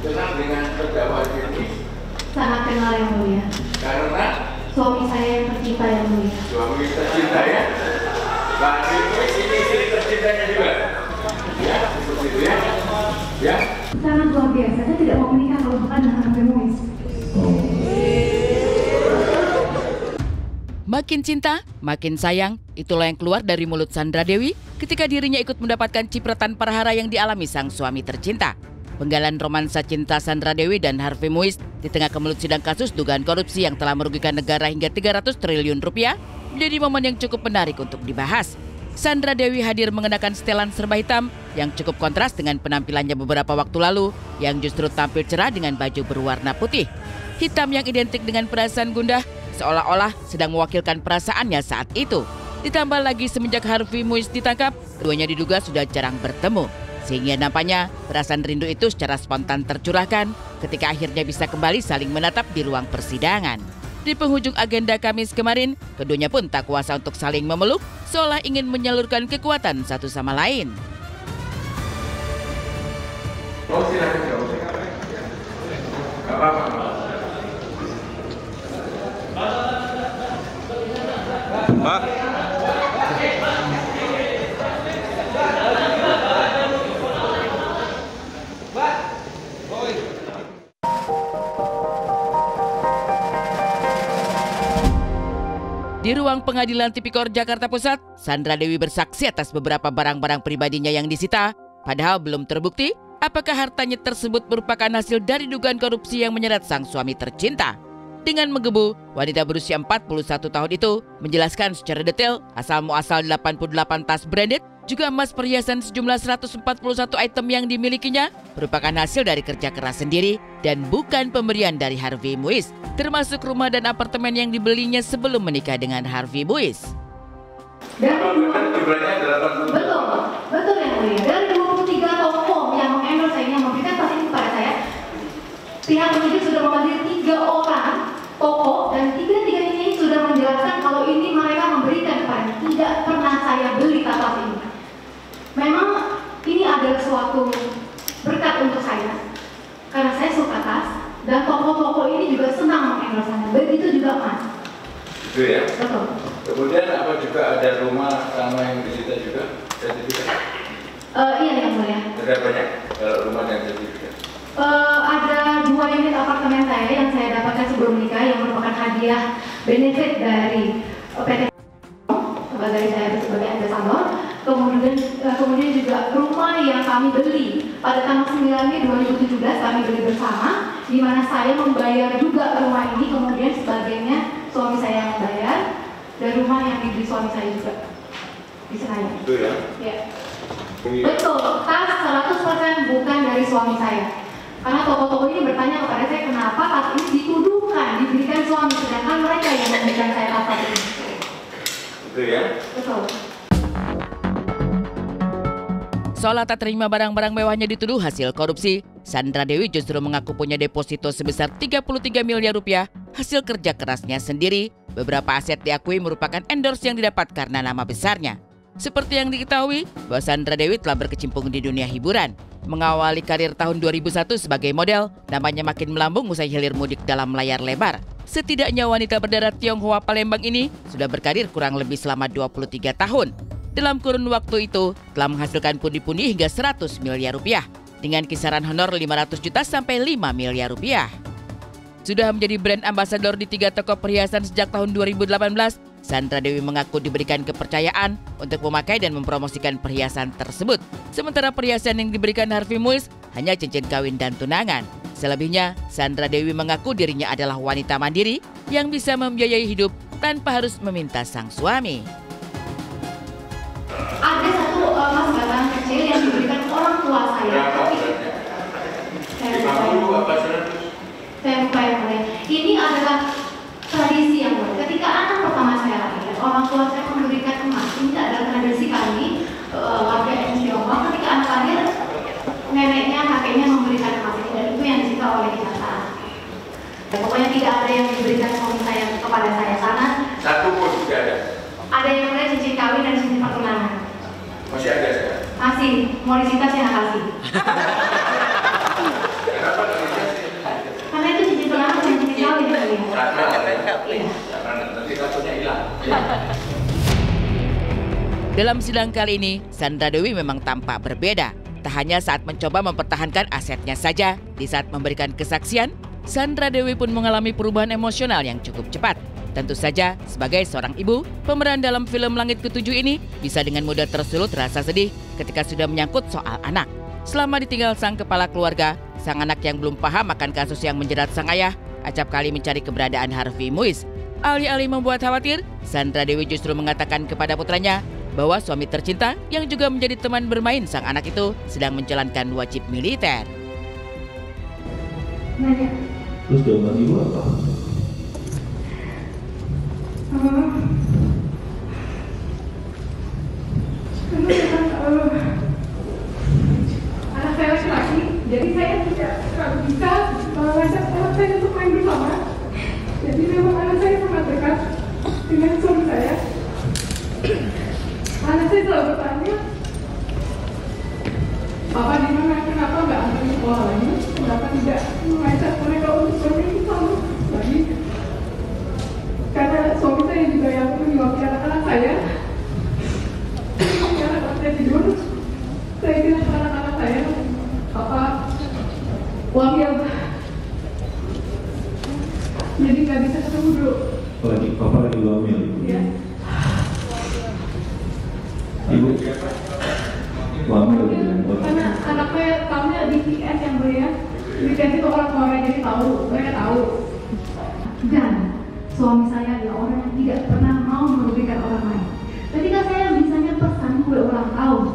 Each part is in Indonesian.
Kenal dengan terdakwa ini? Sangat kenal yang mulia. Karena? Suami saya yang tercinta yang mulia. Suami tercinta ya? Pak Harvey ini istri tercintanya juga? Ya, seperti itu ya? Ya? Sangat luar biasa, saya tidak mau menikah kalau bukan dengan Harvey Muiz. Makin cinta, makin sayang, itulah yang keluar dari mulut Sandra Dewi ketika dirinya ikut mendapatkan cipratan perhara yang dialami sang suami tercinta. Penggalan romansa cinta Sandra Dewi dan Harvey Muiz di tengah kemelut sidang kasus dugaan korupsi yang telah merugikan negara hingga 300 triliun rupiah menjadi momen yang cukup menarik untuk dibahas. Sandra Dewi hadir mengenakan setelan serba hitam yang cukup kontras dengan penampilannya beberapa waktu lalu yang justru tampil cerah dengan baju berwarna putih. Hitam yang identik dengan perasaan gundah seolah-olah sedang mewakilkan perasaannya saat itu. Ditambah lagi semenjak Harvey Muiz ditangkap, keduanya diduga sudah jarang bertemu. Sehingga nampaknya perasaan rindu itu secara spontan tercurahkan ketika akhirnya bisa kembali saling menatap di ruang persidangan. Di penghujung agenda Kamis kemarin, keduanya pun tak kuasa untuk saling memeluk, seolah ingin menyalurkan kekuatan satu sama lain. Oh, silakan jawab. Gak apa-apa. Pak. Di ruang pengadilan Tipikor Jakarta Pusat, Sandra Dewi bersaksi atas beberapa barang-barang pribadinya yang disita, padahal belum terbukti apakah hartanya tersebut merupakan hasil dari dugaan korupsi yang menyeret sang suami tercinta. Dengan menggebu, wanita berusia 41 tahun itu menjelaskan secara detail asal-muasal 88 tas branded, juga emas perhiasan sejumlah 141 item yang dimilikinya merupakan hasil dari kerja keras sendiri dan bukan pemberian dari Harvey Muiz, termasuk rumah dan apartemen yang dibelinya sebelum menikah dengan Harvey Muiz. Betul yang mulia. Dari 23 toko yang mengendorse saya, yang memberikan tas ini kepada saya, pihak penyidik sudah memanggil 3 orang toko dan 3-tiganya ini sudah menjelaskan kalau ini mereka memberikan kepada saya. Tidak pernah saya beli tas ini. Memang ini adalah suatu berkat untuk saya karena saya suka tas dan toko-toko ini juga senang mengendorse saya. Begitu juga Mas. Itu ya? Betul. Kemudian apa juga ada rumah sama yang disita juga? Sertifikat? Iya yang mulia. Ada banyak kalau rumah dan sertifikat? Ada 2 unit apartemen saya yang saya dapatkan sebelum menikah yang merupakan hadiah benefit dari PT sebagai saya sebagai ambasador. Kemudian juga rumah yang kami beli pada tanggal 9 Mei 2017 kami beli bersama, di mana saya membayar juga rumah ini, kemudian sebagainya suami saya yang membayar, dan rumah yang dibeli suami saya juga di Senayan. Itu ya? Ya. Betul, tas 100% bukan dari suami saya. Karena toko-toko ini bertanya kepada saya kenapa tas ini dituduhkan diberikan suami, sedangkan mereka yang memberikan saya tas ini. Itu ya? Betul. Soal tak terima barang-barang mewahnya dituduh hasil korupsi, Sandra Dewi justru mengaku punya deposito sebesar 33 miliar rupiah hasil kerja kerasnya sendiri. Beberapa aset diakui merupakan endorse yang didapat karena nama besarnya. Seperti yang diketahui, bahwa Sandra Dewi telah berkecimpung di dunia hiburan. Mengawali karir tahun 2001 sebagai model, namanya makin melambung usai hilir mudik dalam layar lebar. Setidaknya wanita berdarah Tionghoa Palembang ini sudah berkarir kurang lebih selama 23 tahun. Dalam kurun waktu itu telah menghasilkan pundi-pundi hingga 100 miliar rupiah dengan kisaran honor 500 juta sampai 5 miliar rupiah. Sudah menjadi brand ambassador di 3 toko perhiasan sejak tahun 2018, Sandra Dewi mengaku diberikan kepercayaan untuk memakai dan mempromosikan perhiasan tersebut. Sementara perhiasan yang diberikan Harvey Muiz hanya cincin kawin dan tunangan. Selebihnya, Sandra Dewi mengaku dirinya adalah wanita mandiri yang bisa membiayai hidup tanpa harus meminta sang suami. Ada satu emas batangan kecil yang diberikan orang tua saya. Berapa? 50 apa 100? Saya lupa yang mulia. Ini adalah tradisi yang mulia. Ketika anak pertama saya lahir, orang tua saya memberikan emas. Ini adalah tradisi kami warga Tionghoa. Ketika anak lahir, neneknya, kakeknya memberikan emas ini dan itu yang disita oleh kejaksaan. Pokoknya tidak ada yang diberikan suami saya kepada saya sana. Satu pun tidak ada. Ada yang mulai cincin kawin dan cincin pertunangan. Masih ada sekarang? Masih, mau disita saya kasih. Kenapa? Dalam sidang kali ini, Sandra Dewi memang tampak berbeda. Tak hanya saat mencoba mempertahankan asetnya saja, di saat memberikan kesaksian, Sandra Dewi pun mengalami perubahan emosional yang cukup cepat. Tentu saja, sebagai seorang ibu, pemeran dalam film Langit Ketujuh ini bisa dengan mudah tersulut rasa sedih ketika sudah menyangkut soal anak. Selama ditinggal sang kepala keluarga, sang anak yang belum paham akan kasus yang menjerat sang ayah, acap kali mencari keberadaan Harvey Muiz. Alih-alih membuat khawatir, Sandra Dewi justru mengatakan kepada putranya bahwa suami tercinta yang juga menjadi teman bermain sang anak itu sedang menjalankan wajib militer. Terus jawaban ibu apa? Anak saya laki-laki, jadi saya tidak bisa mengajak anak saya untuk main bersama. Jadi memang anak saya sangat dekat dengan suami saya. Anak saya selalu bertanya, Papa di mana? Kenapa nggak antar sekolah lagi? Kenapa tidak mengajak mereka untuk bermain bersama lagi? Karena suami saya juga yang menyuapi anak-anak saya. Ketika anak saya tidur, saya bilang ke anak-anak saya, Papa, wamil. Jadi nggak bisa ketemu dulu. Papa lagi wamil. Iya. Ibu wamil. Karena anaknya tahunya di PS yang mulia. Di PS itu orang tua jadi tahu, mereka tahu. Dan suami saya adalah orang yang tidak pernah mau merugikan orang lain. Ketika saya misalnya pesan kue ulang tahun.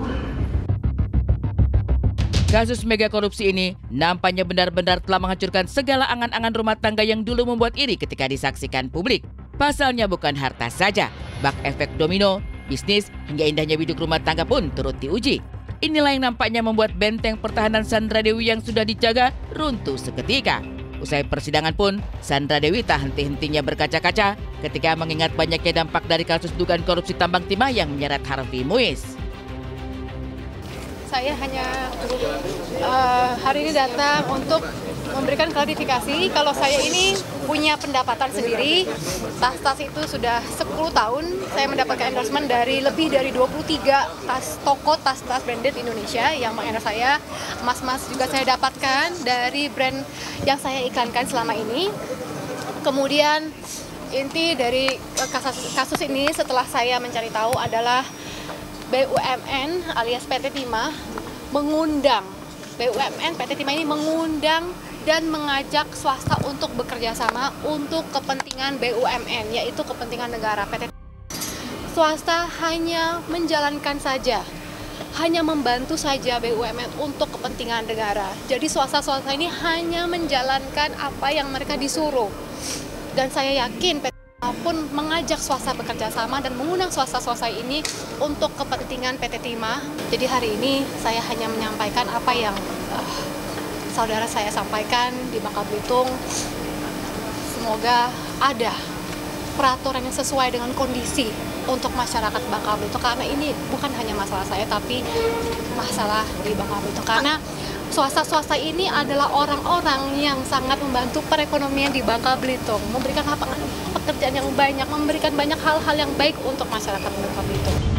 Kasus mega korupsi ini nampaknya benar-benar telah menghancurkan segala angan-angan rumah tangga yang dulu membuat iri ketika disaksikan publik. Pasalnya bukan harta saja, bak efek domino, bisnis hingga indahnya biduk rumah tangga pun turut diuji. Inilah yang nampaknya membuat benteng pertahanan Sandra Dewi yang sudah dijaga runtuh seketika. Usai persidangan pun, Sandra Dewi tak henti-hentinya berkaca-kaca ketika mengingat banyaknya dampak dari kasus dugaan korupsi tambang timah yang menyeret Harvey Muiz. Saya hanya hari ini datang untuk memberikan klarifikasi kalau saya ini punya pendapatan sendiri. Tas-tas itu sudah 10 tahun saya mendapatkan endorsement dari lebih dari 23 toko tas-tas branded Indonesia yang mengendorse saya. Emas-emas juga saya dapatkan dari brand yang saya iklankan selama ini. Kemudian inti dari kasus ini setelah saya mencari tahu adalah BUMN alias PT Timah mengundang, BUMN PT Timah ini mengundang dan mengajak swasta untuk bekerja sama untuk kepentingan BUMN, yaitu kepentingan negara. PT swasta hanya menjalankan saja, hanya membantu saja BUMN untuk kepentingan negara. Jadi swasta-swasta ini hanya menjalankan apa yang mereka disuruh. Dan saya yakin PT pun mengajak swasta bekerja sama dan mengundang swasta-swasta ini untuk kepentingan PT Timah. Jadi hari ini saya hanya menyampaikan apa yang saudara saya sampaikan di Bangka Belitung. Semoga ada peraturan yang sesuai dengan kondisi untuk masyarakat Bangka Belitung, karena ini bukan hanya masalah saya tapi masalah di Bangka Belitung. Karena swasta-swasta ini adalah orang-orang yang sangat membantu perekonomian di Bangka Belitung, memberikan lapangan pekerjaan yang banyak, memberikan banyak hal-hal yang baik untuk masyarakat Bangka Belitung.